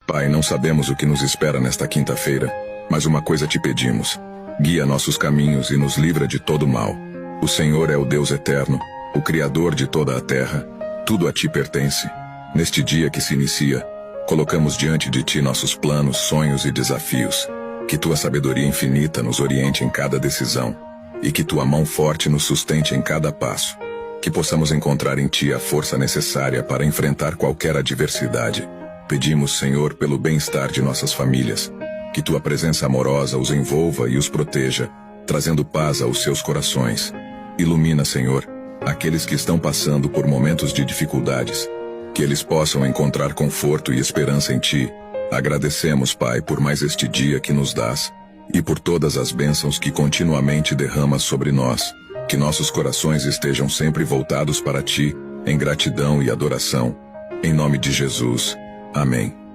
Pai, não sabemos o que nos espera nesta quinta-feira, mas uma coisa te pedimos. Guia nossos caminhos e nos livra de todo mal. O Senhor é o Deus eterno, o Criador de toda a terra. Tudo a ti pertence. Neste dia que se inicia, colocamos diante de ti nossos planos, sonhos e desafios. Que tua sabedoria infinita nos oriente em cada decisão, e que tua mão forte nos sustente em cada passo. Que possamos encontrar em ti a força necessária para enfrentar qualquer adversidade. Pedimos, Senhor, pelo bem-estar de nossas famílias. Que tua presença amorosa os envolva e os proteja, trazendo paz aos seus corações. Ilumina, Senhor, aqueles que estão passando por momentos de dificuldades. Que eles possam encontrar conforto e esperança em ti. Agradecemos, Pai, por mais este dia que nos dás, e por todas as bênçãos que continuamente derramas sobre nós. Que nossos corações estejam sempre voltados para ti, em gratidão e adoração. Em nome de Jesus. Amém.